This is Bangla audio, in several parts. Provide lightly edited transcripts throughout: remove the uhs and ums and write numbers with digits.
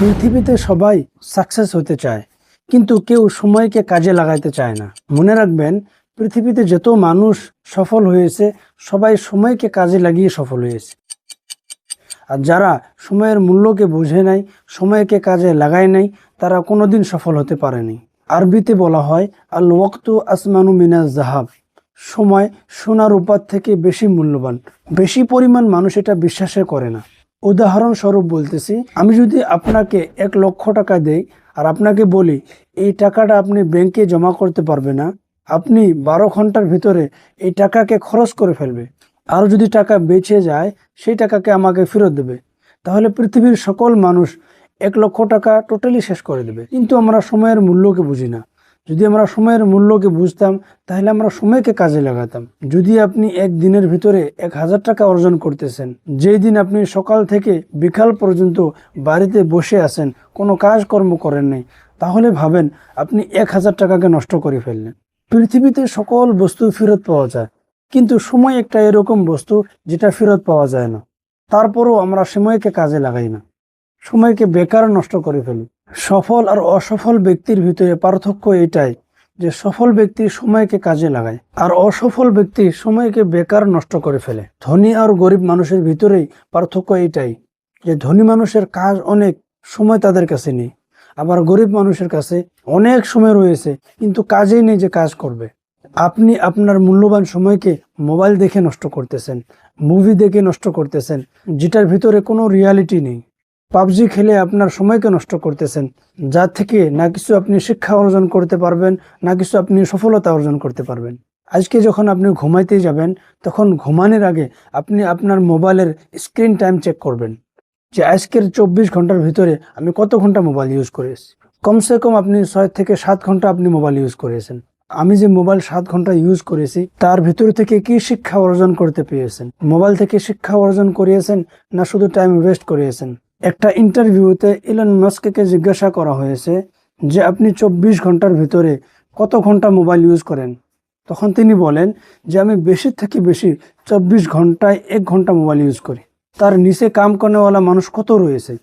পৃথিবীতে সবাই সাকসেস হতে চায়, কিন্তু কেউ সময়কে কাজে লাগাইতে চায় না। মনে রাখবেন, পৃথিবীতে যত মানুষ সফল হয়েছে সবাই সময়কে কাজে লাগিয়ে সফল হয়েছে। আর যারা সময়ের মূল্যকে বোঝে নাই, সময়কে কাজে লাগায় নাই, তারা কোনোদিন সফল হতে পারেনি। আরবিতে বলা হয় আল ওয়াক্তু আসমানু মিনাজ জাহাব, সময় সোনার রূপার থেকে বেশি মূল্যবান। বেশি পরিমাণ মানুষ এটা বিশ্বাসে করে না। উদাহরণস্বরূপ বলতেছি, আমি যদি আপনাকে 1,00,000 টাকা দেই আর আপনাকে বলি এই টাকাটা আপনি ব্যাংকে জমা করতে পারবে না, আপনি 12 ঘন্টার ভিতরে এই টাকাকে খরচ করে ফেলবে, আর যদি টাকা বেঁচে যায় সেই টাকাকে আমাকে ফেরত দেবে, তাহলে পৃথিবীর সকল মানুষ 1,00,000 টাকা টোটালি শেষ করে দেবে। কিন্তু আমরা সময়ের মূল্যকে বুঝি না। যদি আমরা সময়ের মূল্যকে বুঝতাম তাহলে আমরা সময়কে কাজে লাগাতাম। যদি আপনি একদিনের ভিতরে 1,000 টাকা অর্জন করতেছেন, যেই দিন আপনি সকাল থেকে বিকাল পর্যন্ত বাড়িতে বসে আছেন, কোনো কাজকর্ম করেন নাই, তাহলে ভাবেন আপনি 1,000 টাকাকে নষ্ট করে ফেললেন। পৃথিবীতে সকল বস্তু ফেরত পাওয়া যায়, কিন্তু সময় একটা এরকম বস্তু যেটা ফেরত পাওয়া যায় না। তারপরও আমরা সময়কে কাজে লাগাই না, সময়কে বেকার নষ্ট করে ফেলি। সফল আর অসফল ব্যক্তির ভিতরে পার্থক্য এটাই যে সফল ব্যক্তি সময়কে কাজে লাগায় আর অসফল ব্যক্তি সময়কে বেকার নষ্ট করে ফেলে। ধনী আর গরিব মানুষের ভিতরেই পার্থক্য এটাই যে ধনী মানুষের কাজ অনেক, সময় তাদের কাছে নেই। আবার গরিব মানুষের কাছে অনেক সময় রয়েছে, কিন্তু কাজেই নেই যে কাজ করবে। আপনি আপনার মূল্যবান সময়কে মোবাইল দেখে নষ্ট করতেছেন, মুভি দেখে নষ্ট করতেছেন, যেটার ভিতরে কোনো রিয়ালিটি নেই। পাবজি খেলে আপনার সময়কে নষ্ট করতেছেন, যা থেকে না কিছু আপনি শিক্ষা অর্জন করতে পারবেন, না কিছু আপনি সফলতা অর্জন করতে পারবেন। আজকে যখন আপনি ঘুমাইতে যাবেন, তখন ঘুমানোর আগে আপনি আপনার মোবাইলের স্ক্রিন টাইম চেক করবেন যে আজকের 24 ঘন্টার ভিতরে আমি কত ঘন্টা মোবাইল ইউজ করেছি। কমসে কম আপনি 6 থেকে 7 ঘন্টা আপনি মোবাইল ইউজ করেছেন। আমি যে মোবাইল 7 ঘন্টা ইউজ করেছি, তার ভিতর থেকে কি শিক্ষা অর্জন করতে পেরেছেন? মোবাইল থেকে শিক্ষা অর্জন করিয়েছেন, না শুধু টাইম ওয়েস্ট করিয়েছেন? একটা ইন্টারভিউতে ইলন মাস্ককে জিজ্ঞাসা করা হয়েছে যে আপনি 24 ঘন্টার ভিতরে কত ঘন্টা মোবাইল ইউজ করেন। তখন তিনি বলেন যে আমি বেশি থেকে বেশি 24 ঘন্টায় 1 ঘন্টা মোবাইল ইউজ করি। তার নিচে কাম করেওয়ালা মানুষ কত রয়েছে,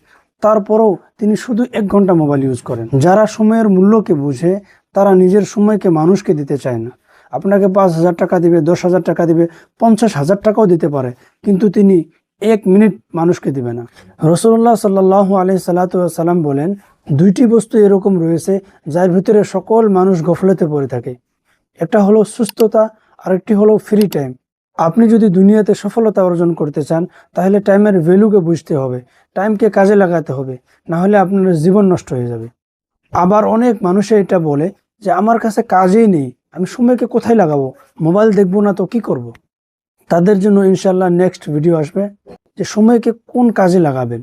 তারপরেও তিনি শুধু 1 ঘন্টা মোবাইল ইউজ করেন। যারা সময়ের মূল্যকে বুঝে তারা নিজের সময়কে মানুষকে দিতে চায় না। আপনাকে 5,000 টাকা দিবে, 10,000 টাকা দিবে, 50,000 টাকাও দিতে পারে, কিন্তু তিনি 1 মিনিট মানুষকে দিবে না। রাসূলুল্লাহ সাল্লাল্লাহু আলাইহি সাল্লাম বলেন, 2টি বস্তু এরকম রয়েছে যার ভিতরে সকল মানুষ গফলতে পড়ে থাকে। একটা হলো সুস্থতা, আরেকটি হলো ফ্রি টাইম। আপনি যদি দুনিয়াতে সফলতা অর্জন করতে চান, তাহলে টাইমের ভ্যালুকে বুঝতে হবে, টাইমকে কাজে লাগাতে হবে, না হলে আপনার জীবন নষ্ট হয়ে যাবে। আবার অনেক মানুষে এটা বলে যে আমার কাছে কাজই নেই, আমি সময়কে কোথায় লাগাবো, মোবাইল দেখবো না তো কি করব। তাদের জন্য ইনশাল্লাহ নেক্সট ভিডিও আসবে যে সময়কে কোন কাজে লাগাবেন।